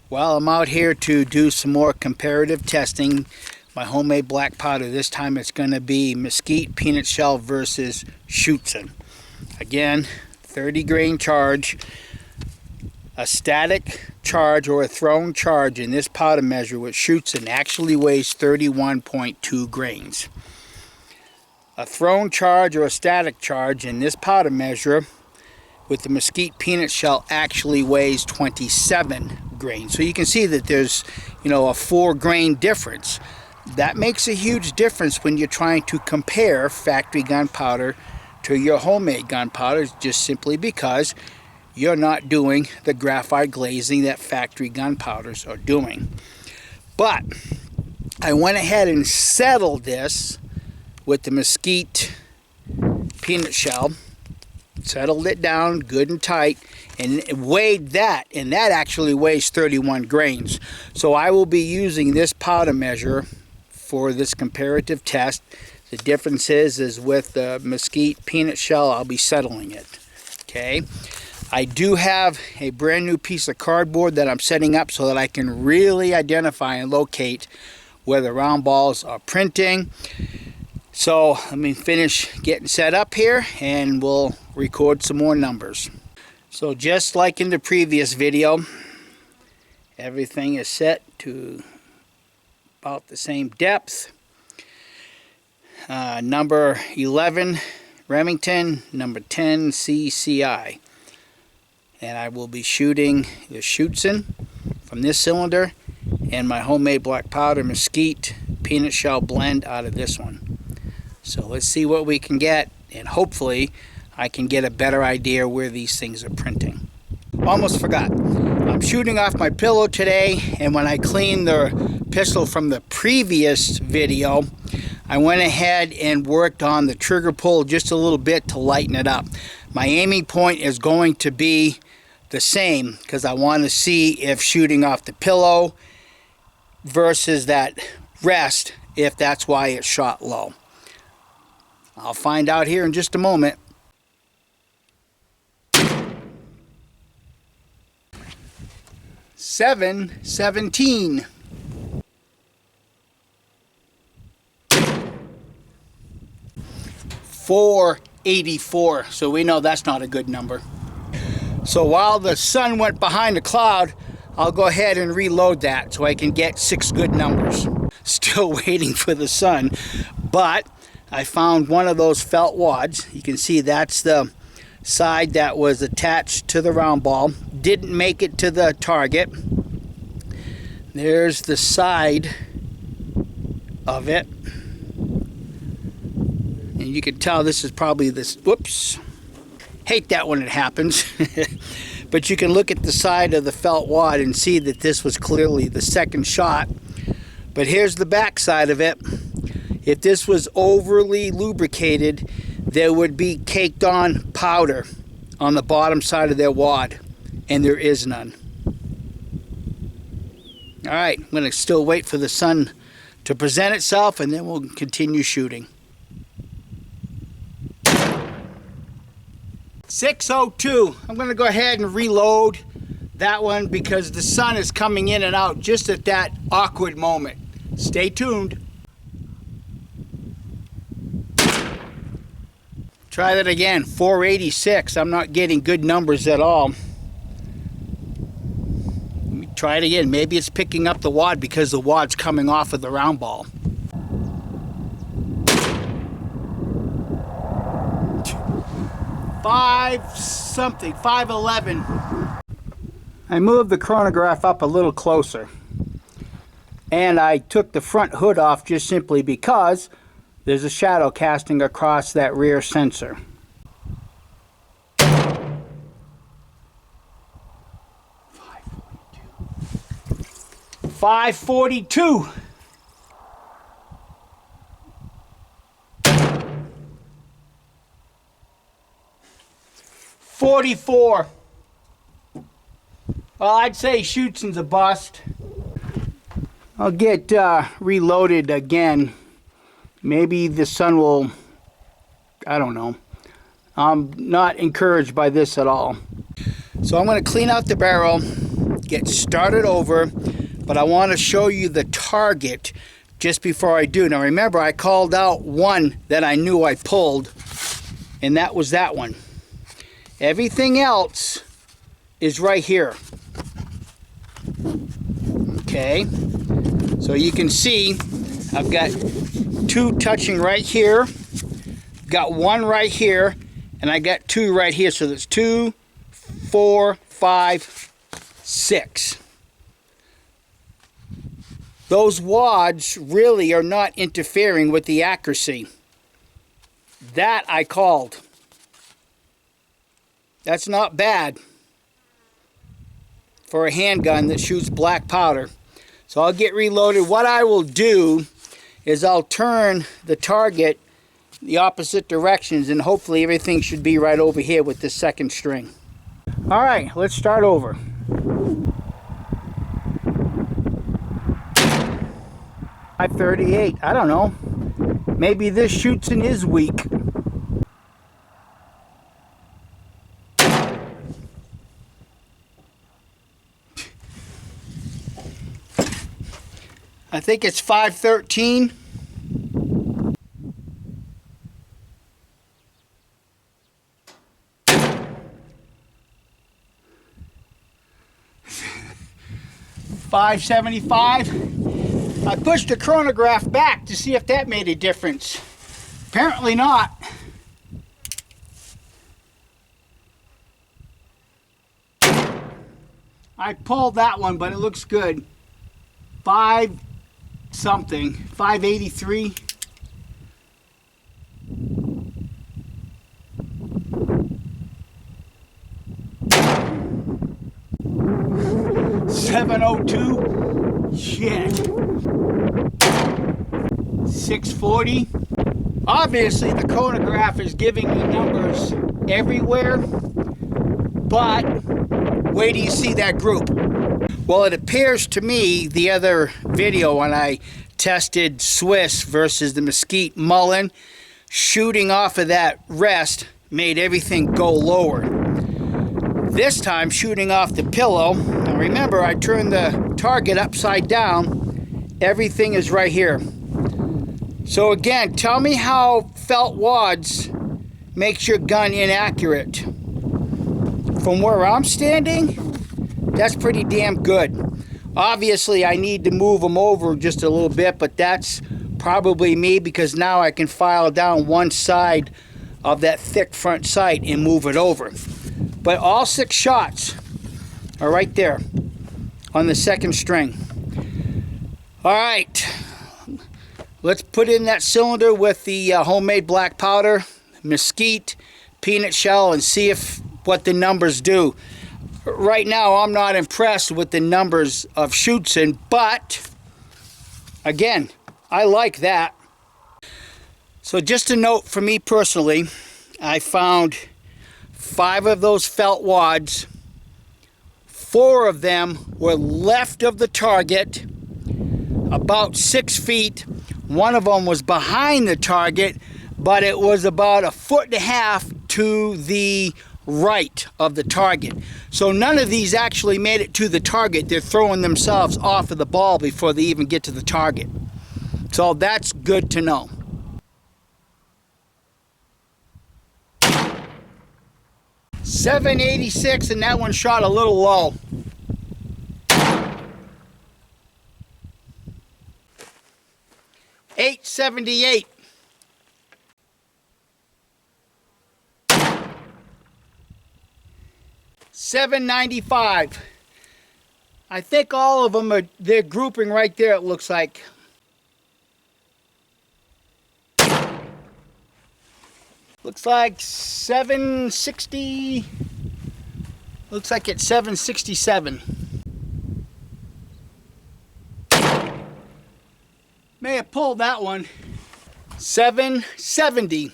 Well, I'm out here to do some more comparative testing. My homemade black powder. This time it's going to be Mesquite Peanut Shell versus Scheutzen. Again, 30 grain charge. A static charge or a thrown charge in this powder measure with Scheutzen actually weighs 31.2 grains. A thrown charge or a static charge in this powder measure with the Mesquite Peanut Shell actually weighs 27 grains. So you can see that there's, a 4 grain difference. That makes a huge difference when you're trying to compare factory gunpowder to your homemade gunpowder, just simply because you're not doing the graphite glazing that factory gunpowders are doing. But I went ahead and settled this with the Mesquite Peanut Shell. Settled it down good and tight and weighed that, and that actually weighs 31 grains. So I will be using this powder measure for this comparative test. The difference is with the Mesquite Peanut Shell, I'll be settling it. Okay, I do have a brand new piece of cardboard that I'm setting up so that I can really identify and locate where the round balls are printing. So let me finish getting set up here and we'll record some more numbers. So just like in the previous video, everything is set to about the same depth. Number 11 Remington, number 10 CCI. And I will be shooting the Scheutzen from this cylinder and my homemade black powder Mesquite Peanut Shell blend out of this one. So let's see what we can get, and hopefully I can get a better idea where these things are printing. Almost forgot. I'm shooting off my pillow today, and when I cleaned the pistol from the previous video, I went ahead and worked on the trigger pull just a little bit to lighten it up. My aiming point is going to be the same because I want to see if shooting off the pillow versus that rest, if that's why it shot low. I'll find out here in just a moment. .717. .484. So we know that's not a good number. So while the sun went behind the cloud, I'll go ahead and reload that so I can get 6 good numbers. Still waiting for the sun, but I found one of those felt wads. You can see that's the side that was attached to the round ball. Didn't make it to the target. There's the side of it. And you can tell this is probably this, whoops. Hate that when it happens. But you can look at the side of the felt wad and see that this was clearly the second shot. But here's the back side of it. If this was overly lubricated, there would be caked on powder on the bottom side of their wad, and there is none. All right, I'm going to still wait for the sun to present itself, and then we'll continue shooting. 6:02. I'm going to go ahead and reload that one because the sun is coming in and out just at that awkward moment. Stay tuned. Try that again. 486. I'm not getting good numbers at all. Let me try it again. Maybe it's picking up the wad because the wad's coming off of the round ball. Something. 511. I moved the chronograph up a little closer. And I took the front hood off just simply because there's a shadow casting across that rear sensor. 542. 44. Well, I'd say Schuetzen's a bust. I'll get reloaded again. Maybe the sun will, I don't know. I'm not encouraged by this at all. So I'm going to clean out the barrel, get started over, but I want to show you the target just before I do. Now remember, I called out one that I knew I pulled, and that was that one. Everything else is right here. Okay, so you can see I've got two touching right here, got one right here, and I got two right here. So there's 2, 4, 5, 6. Those wads really are not interfering with the accuracy. That I called. That's not bad for a handgun that shoots black powder. So I'll get reloaded. What I will do is I'll turn the target the opposite directions, and hopefully everything should be right over here with this second string. All right, let's start over. .538, I don't know. Maybe this Scheutzen is weak. I think it's 513. .575. I pushed the chronograph back to see if that made a difference. Apparently not. I pulled that one, but it looks good. 5 something, 583. .702. Shit. 640. Obviously the chronograph is giving me numbers everywhere, but wait till you see that group. Well, it appears to me the other video when I tested Swiss versus the Mesquite Mullen, shooting off of that rest made everything go lower. This time shooting off the pillow, now remember I turned the target upside down, everything is right here. So again, tell me how felt wads makes your gun inaccurate. From where I'm standing, that's pretty damn good. Obviously, I need to move them over just a little bit, but that's probably me because now I can file down one side of that thick front sight and move it over. But all 6 shots are right there on the second string. All right, let's put in that cylinder with the homemade black powder, mesquite, peanut shell, and see what the numbers do. Right now, I'm not impressed with the numbers of Scheutzen, but again, I like that. So just a note for me personally, I found 5 of those felt wads. 4 of them were left of the target, about 6 feet. One of them was behind the target, but it was about 1.5 feet to the right of the target. So none of these actually made it to the target. They're throwing themselves off of the ball before they even get to the target. So that's good to know. .786, and that one shot a little low. .878. .795. I think all of them they're grouping right there, it looks like. Looks like 760. Looks like it's 767. May have pulled that one. 770.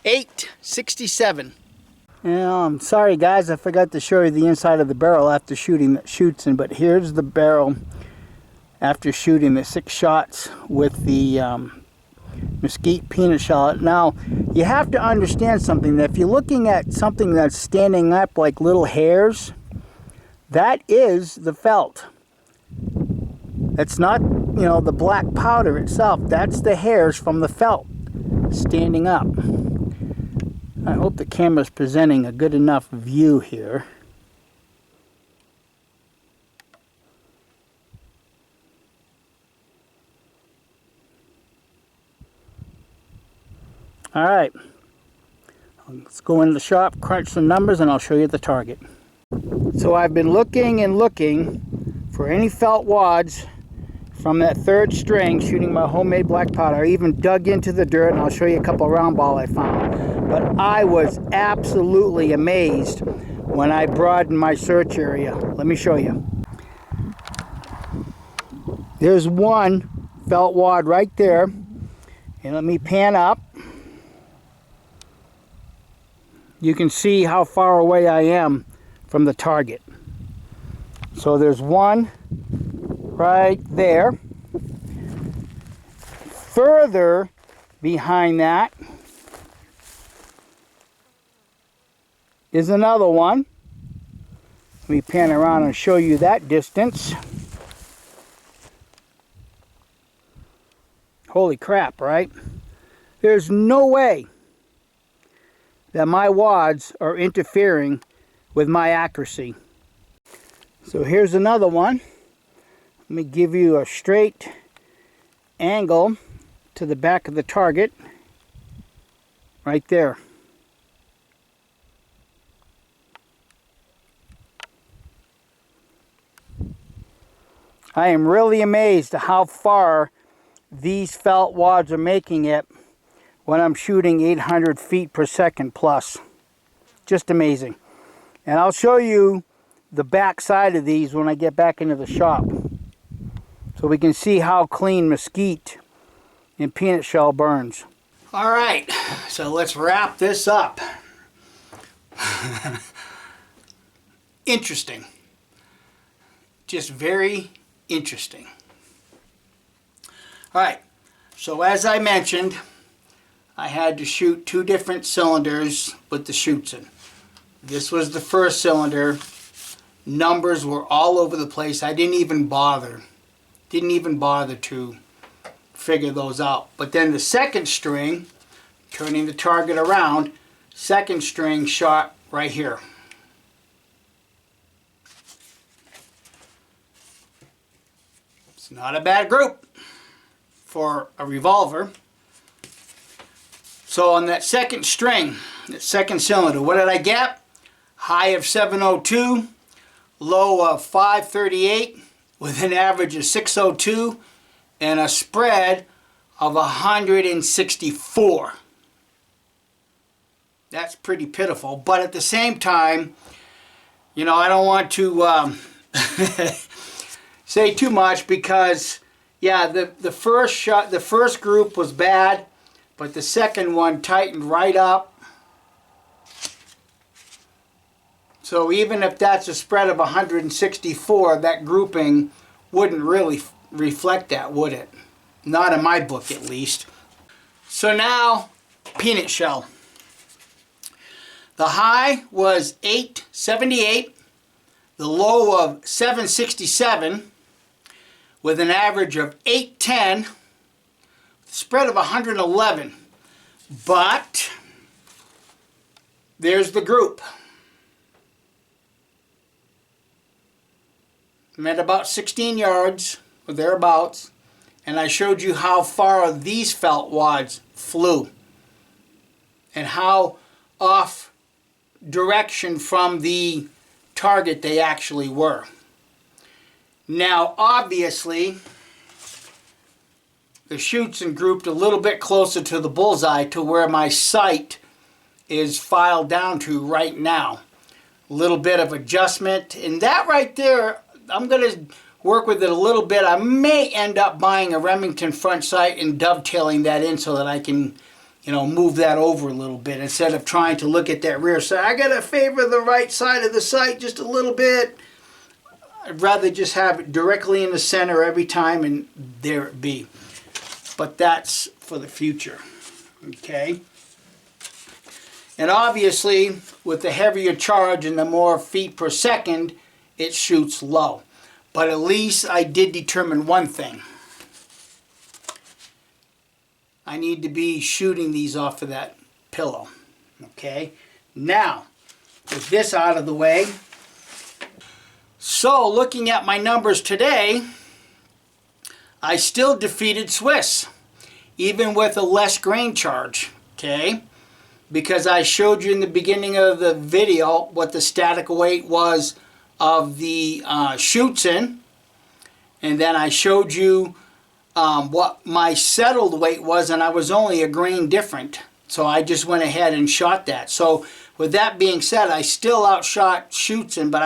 .867. I'm sorry guys, I forgot to show you the inside of the barrel after shooting the Scheutzen, but here's the barrel after shooting the 6 shots with the Mesquite Peanut shell. Now, you have to understand something, that if you're looking at something that's standing up like little hairs, that is the felt. That's not, the black powder itself. That's the hairs from the felt standing up. I hope the camera's presenting a good enough view here. Alright, let's go into the shop, crunch some numbers, and I'll show you the target. So I've been looking and looking for any felt wads from that third string, shooting my homemade black powder. I even dug into the dirt, and I'll show you a couple round ball I found. But I was absolutely amazed when I broadened my search area. Let me show you. There's one felt wad right there. And let me pan up. You can see how far away I am from the target. So there's one right there. Further behind that is another one. Let me pan around and show you that distance. Holy crap, right? There's no way that my wads are interfering with my accuracy. So here's another one. Let me give you a straight angle to the back of the target. Right there. I am really amazed at how far these felt wads are making it when I'm shooting 800 feet per second plus. Just amazing. And I'll show you the back side of these when I get back into the shop, so we can see how clean mesquite and peanut shell burns. All right, so let's wrap this up. Interesting. Just very interesting. All right, so as I mentioned, I had to shoot 2 different cylinders with the Scheutzen. This was the first cylinder. Numbers were all over the place. I didn't even bother to figure those out. But then the second string, turning the target around, second string shot right here. It's not a bad group for a revolver. So on that second string, that second cylinder, what did I get? High of 702, low of 538, with an average of 602, and a spread of 164. That's pretty pitiful, but at the same time, I don't want to say too much, because yeah, the first group was bad, but the second one tightened right up. So even if that's a spread of 164, that grouping wouldn't really reflect that, would it? Not in my book, at least. So now, peanut shell. The high was 878, the low of 767, with an average of 810, spread of 111. But there's the group. I'm at about 16 yards or thereabouts, and I showed you how far these felt wads flew and how off direction from the target they actually were. Now obviously the Scheutzen grouped a little bit closer to the bullseye, to where my sight is filed down to right now. A little bit of adjustment, and that right there, I'm going to work with it a little bit. I may end up buying a Remington front sight and dovetailing that in so that I can, move that over a little bit instead of trying to look at that rear side. I got to favor the right side of the sight just a little bit. I'd rather just have it directly in the center every time, and there it be. but that's for the future. Okay. And obviously, with the heavier charge and the more feet per second, it shoots low. But at least I did determine one thing. I need to be shooting these off of that pillow. Okay. Now, with this out of the way. So, looking at my numbers today, I still defeated Swiss, even with a less grain charge. Okay. Because I showed you in the beginning of the video what the static weight was of the Scheutzen, and then I showed you what my settled weight was, and I was only a grain different. So I just went ahead and shot that. So with that being said, I still outshot Scheutzen, but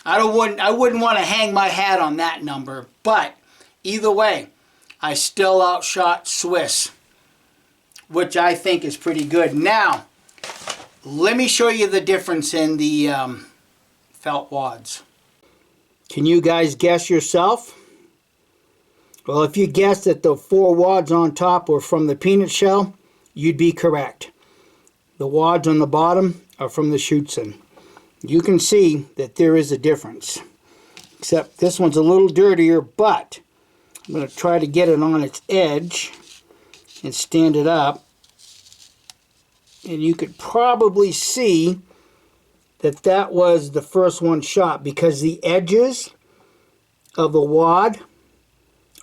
I wouldn't want to hang my hat on that number. But either way, I still outshot Swiss, which I think is pretty good. Now, let me show you the difference in the felt wads. Can you guys guess yourself? Well, if you guessed that the 4 wads on top were from the peanut shell, you'd be correct. The wads on the bottom are from the Scheutzen. You can see that there is a difference. Except this one's a little dirtier, but I'm going to try to get it on its edge and stand it up. And you could probably see that that was the first one shot because the edges of the wad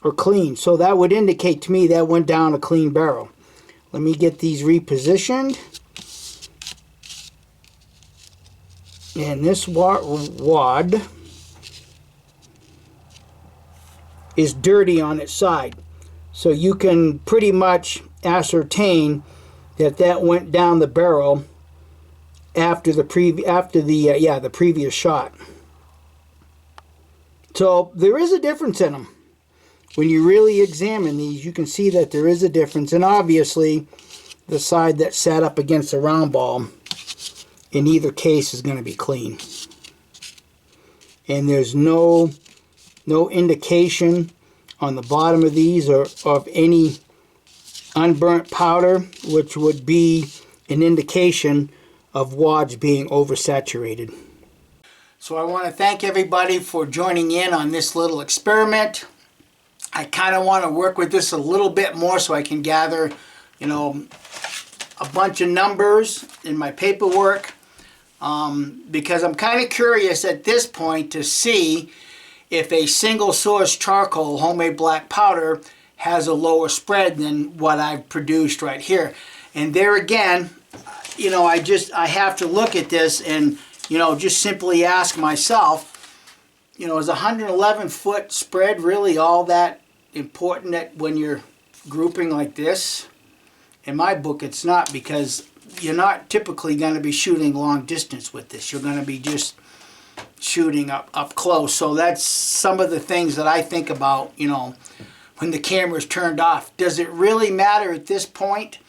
are clean. So that would indicate to me that went down a clean barrel. Let me get these repositioned. And this wad is dirty on its side. So you can pretty much ascertain that that went down the barrel after the previous shot. So there is a difference in them. When you really examine these, you can see that there is a difference. And obviously, the side that sat up against the round ball, in either case, is going to be clean. And there's no indication on the bottom of these or of any unburnt powder, which would be an indication of wads being oversaturated. So I want to thank everybody for joining in on this little experiment. I kind of want to work with this a little bit more so I can gather, a bunch of numbers in my paperwork, because I'm kind of curious at this point to see if a single source charcoal homemade black powder has a lower spread than what I've produced right here. And there again, I have to look at this and, just simply ask myself, is a 111-foot spread really all that important that when you're grouping like this? In my book, it's not, because you're not typically going to be shooting long distance with this. You're going to be just shooting up close. So that's some of the things that I think about, when the camera's turned off. Does it really matter at this point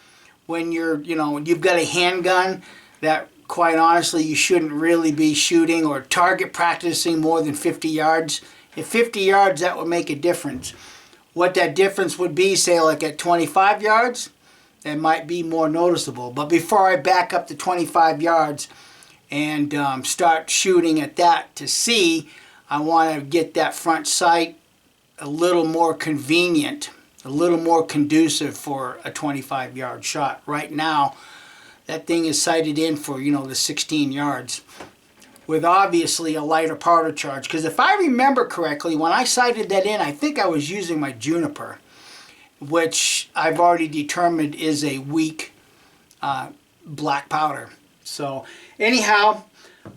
when you've got a handgun that, quite honestly, you shouldn't really be shooting or target practicing more than 50 yards? At 50 yards, that would make a difference. What that difference would be, say, like at 25 yards, that might be more noticeable. But before I back up to 25 yards and start shooting at that to see, I want to get that front sight a little more convenient, a little more conducive for a 25-yard shot. Right now, that thing is sighted in for, the 16 yards with obviously a lighter powder charge. Because if I remember correctly, when I sighted that in, I think I was using my Juniper, which I've already determined is a weak black powder. So anyhow,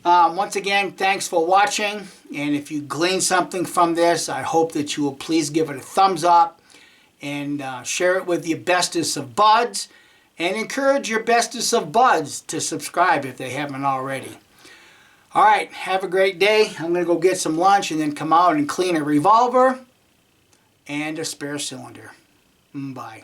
once again, thanks for watching. And if you glean something from this, I hope that you will please give it a thumbs up and share it with your bestest of buds. And encourage your bestest of buds to subscribe if they haven't already. All right, have a great day. I'm going to go get some lunch and then come out and clean a revolver and a spare cylinder. Bye.